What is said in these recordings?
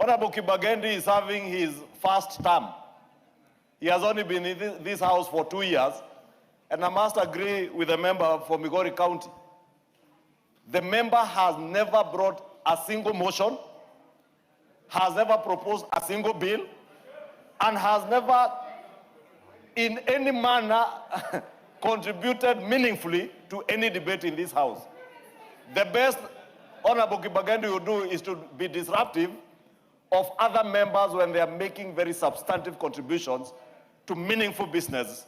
Honorable KIBAGENDI is having his first term. He has only been in this house for 2 years, and I must agree with the member for Migori County. The member has never brought a single motion, has never proposed a single bill, and has never in any manner contributed meaningfully to any debate in this house. The best Honorable KIBAGENDI will do is to be disruptive of other members when they are making very substantive contributions to meaningful business.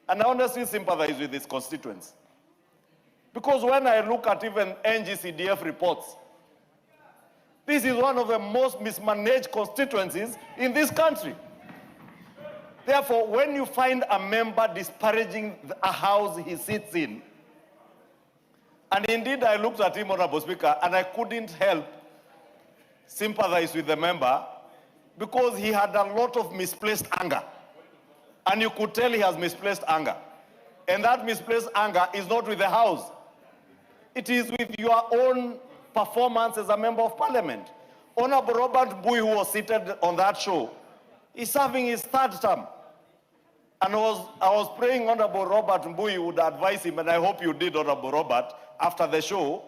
And I honestly sympathize with these constituents. Because when I look at even NGCDF reports, this is one of the most mismanaged constituencies in this country. Therefore, when you find a member disparaging a house he sits in, and indeed I looked at him, Honorable Speaker, and I couldn't help sympathize with the member because he had a lot of misplaced anger. And you could tell he has misplaced anger. And that misplaced anger is not with the House. It is with your own performance as a member of parliament. Honorable Robert Mbui, who was seated on that show, is serving his third term. And I was praying Honorable Robert Mbui would advise him, and I hope you did, Honorable Robert, after the show,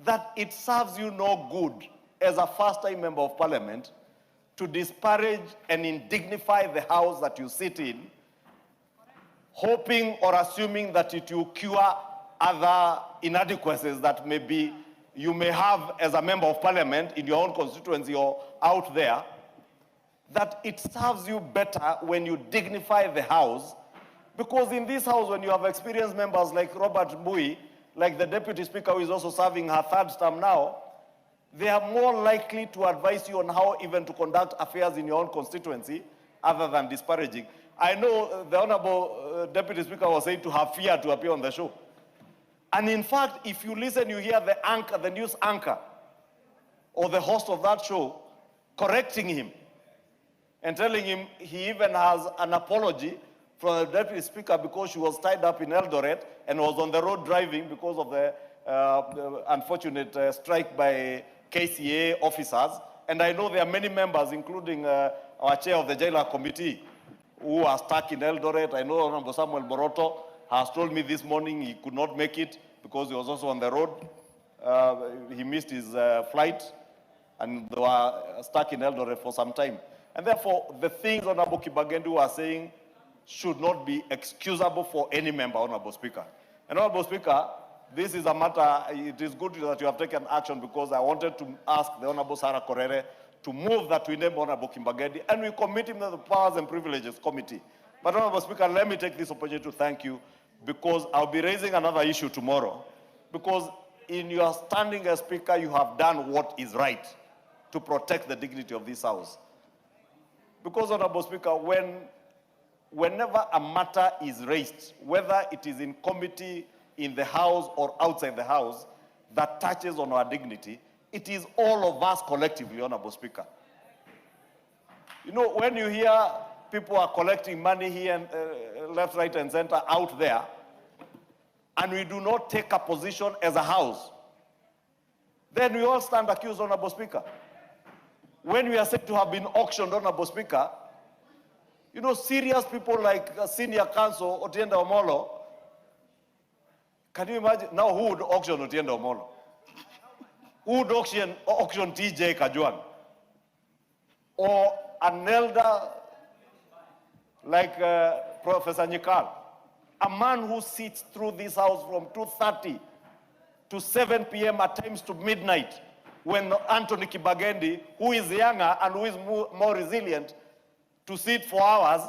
that it serves you no good as a first-time member of parliament to disparage and indignify the house that you sit in, hoping or assuming that it will cure other inadequacies that maybe you may have as a member of parliament in your own constituency or out there, that it serves you better when you dignify the house. Because in this house, when you have experienced members like Robert Mbui, like the Deputy Speaker who is also serving her third term now, they are more likely to advise you on how even to conduct affairs in your own constituency other than disparaging. I know the Honorable Deputy Speaker was saying to have fear to appear on the show. And in fact, if you listen, you hear the anchor, the news anchor, or the host of that show correcting him and telling him he even has an apology from the Deputy Speaker because she was tied up in Eldoret and was on the road driving because of the unfortunate strike by KCA officers. And I know there are many members, including our chair of the Jailer Committee, who are stuck in Eldoret. I know Honorable Samuel Boroto has told me this morning he could not make it because he was also on the road. He missed his flight, and they were stuck in Eldoret for some time. And therefore, the things Honorable KIBAGENDI was saying should not be excusable for any member, Honorable Speaker. And Honorable Speaker, this is a matter, it is good that you have taken action because I wanted to ask the Honorable Sarah Korere to move that we name Honorable KIBAGENDI and we commit him to the Powers and Privileges Committee. But Honorable Speaker, let me take this opportunity to thank you because I'll be raising another issue tomorrow. Because in your standing as Speaker, you have done what is right to protect the dignity of this House. Because, Honorable Speaker, whenever a matter is raised, whether it is in committee, in the House, or outside the House, that touches on our dignity, it is all of us collectively, Honorable Speaker. You know, when you hear people are collecting money here and left, right, and center out there, and we do not take a position as a House, then we all stand accused, Honorable Speaker. When we are said to have been auctioned, Honorable Speaker, you know, serious people like Senior Counsel Otiende Omolo, can you imagine? Now, who would auction Otiende Omolo? Who would auction TJ Kajwang? Or an elder like Professor Nyikal? A man who sits through this House from 2:30 to 7 p.m. at times to midnight, when Anthony KIBAGENDI, who is younger and who is more resilient to sit for hours,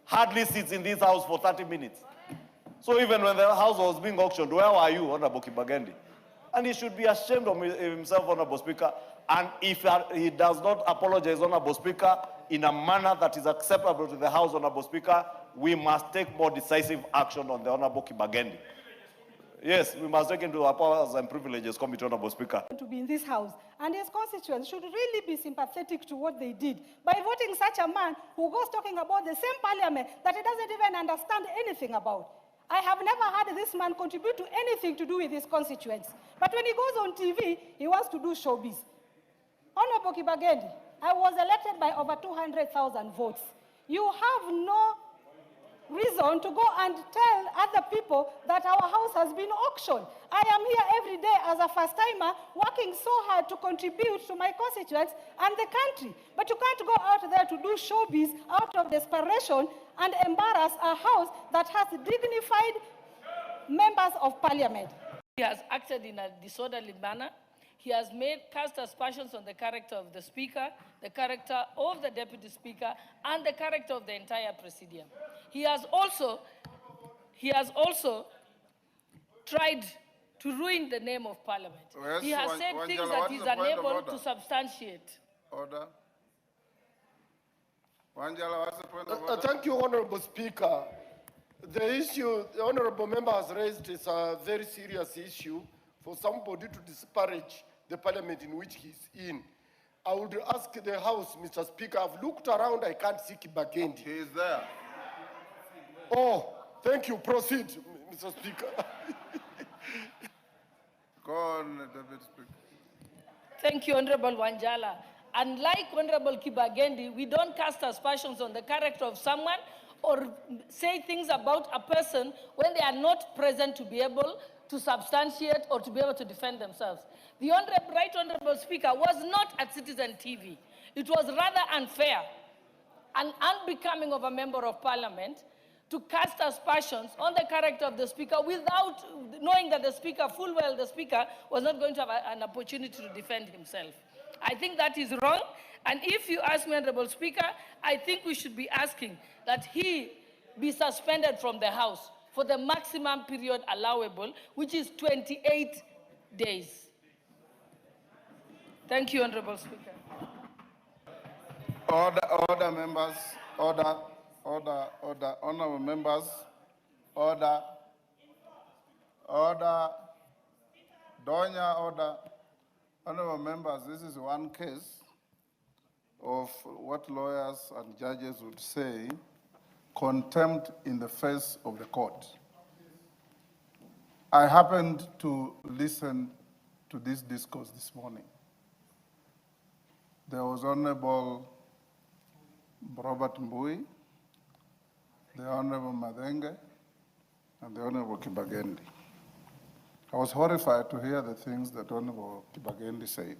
hardly sits in this House for 30 minutes. So even when the House was being auctioned, where were you, Honorable KIBAGENDI? And he should be ashamed of himself, Honorable Speaker. And if he does not apologize, Honorable Speaker, in a manner that is acceptable to the House, Honorable Speaker, we must take more decisive action on the Honorable KIBAGENDI. Yes, we must take into our Powers and Privileges Committee, Honorable Speaker. To be in this House, and his constituents should really be sympathetic to what they did by voting such a man who goes talking about the same parliament that he doesn't even understand anything about. I have never heard this man contribute to anything to do with his constituents. But when he goes on TV, he wants to do showbiz. Honorable Honorable Kibagendi, I was elected by over 200,000 votes. You have no reason to go and tell other people that our house has been auctioned. I am here every day as a first-timer working so hard to contribute to my constituents and the country. But you can't go out there to do showbiz out of desperation and embarrass a house that has dignified members of parliament. He has acted in a disorderly manner. He has cast aspersions on the character of the Speaker, the character of the Deputy Speaker, and the character of the entire Presidium. He has also tried to ruin the name of Parliament. Yes, he has said things that he's unable to substantiate. Order. Wanjala, what's the point of order? Thank you, Honorable Speaker. The issue the Honorable Member has raised is a very serious issue for somebody to disparage the Parliament in which he's in. I would ask the House, Mr. Speaker, I've looked around, I can't see Kibagendi. He is there. Oh, thank you. Proceed, Mr. Speaker. Go on, Deputy Speaker. Thank you, Honorable Wanjala. Unlike Honorable Kibagendi, we don't cast aspersions on the character of someone or say things about a person when they are not present to be able to substantiate or to be able to defend themselves. The Right Honorable Speaker was not at Citizen TV. It was rather unfair and unbecoming of a member of Parliament to cast aspersions on the character of the Speaker without knowing that the Speaker, full well the Speaker, was not going to have an opportunity to defend himself. I think that is wrong. And if you ask me, Honorable Speaker, I think we should be asking that he be suspended from the House for the maximum period allowable, which is 28 days. Thank you, Honorable Speaker. Order, members. Order. Honorable members. Order. Donya, order. Honorable members, this is one case of what lawyers and judges would say, contempt in the face of the court. I happened to listen to this discourse this morning. There was Honorable Robert Mbui, the Honorable Madenge, and the Honorable Kibagendi. I was horrified to hear the things that Honorable Kibagendi said.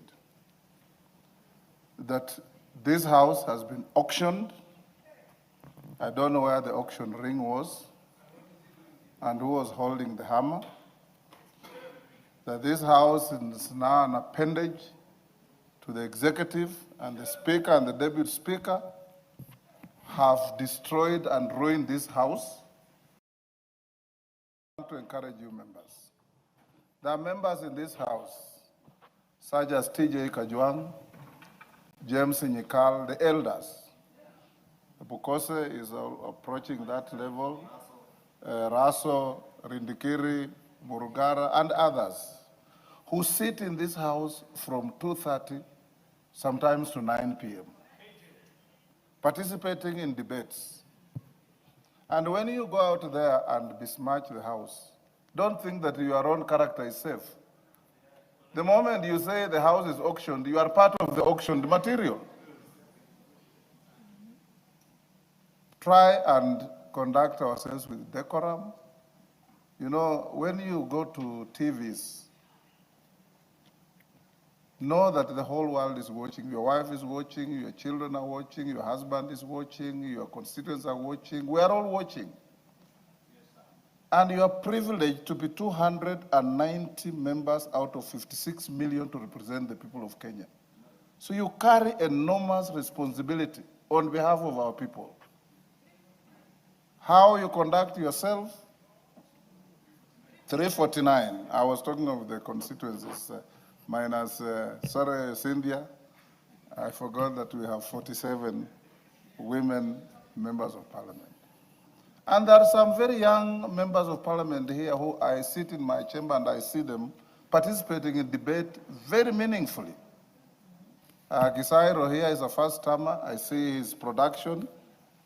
That this house has been auctioned. I don't know where the auction ring was and who was holding the hammer. That this house is now an appendage to the executive, and the Speaker and the Deputy Speaker have destroyed and ruined this house. I want to encourage you members. There are members in this house, such as TJ Kajwang, James Nyikal, the elders. Bukose is approaching that level, Raso, Rindikiri, Murugara, and others, who sit in this house from 2:30, sometimes to 9 p.m., participating in debates. And when you go out there and besmirch the house, don't think that your own character is safe. The moment you say the house is auctioned, you are part of the auctioned material. Try and conduct ourselves with decorum. You know, when you go to TVs, know that the whole world is watching. Your wife is watching, your children are watching, your husband is watching, your constituents are watching. We are all watching. And you are privileged to be 290 members out of 56 million to represent the people of Kenya. So you carry enormous responsibility on behalf of our people. How you conduct yourself? 349. I was talking of the constituencies, minus, Cynthia. I forgot that we have 47 women members of parliament. And there are some very young members of parliament here who I sit in my chamber and I see them participating in debate very meaningfully. Gisairo here is a first-timer. I see his production.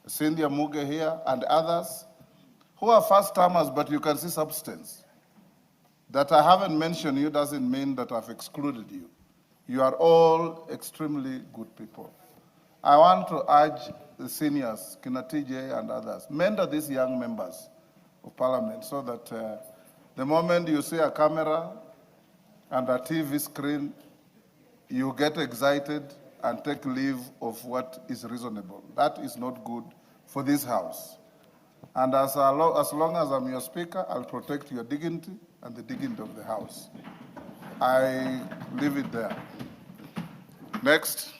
Cynthia Muge here and others who are first-timers, but you can see substance. That I haven't mentioned you doesn't mean that I've excluded you. You are all extremely good people. I want to urge the seniors, Kina TJ and others, mentor these young members of parliament so that the moment you see a camera and a TV screen, you get excited and take leave of what is reasonable. That is not good for this house. And as long as I'm your speaker, I'll protect your dignity and the dignity of the house. I leave it there. Next.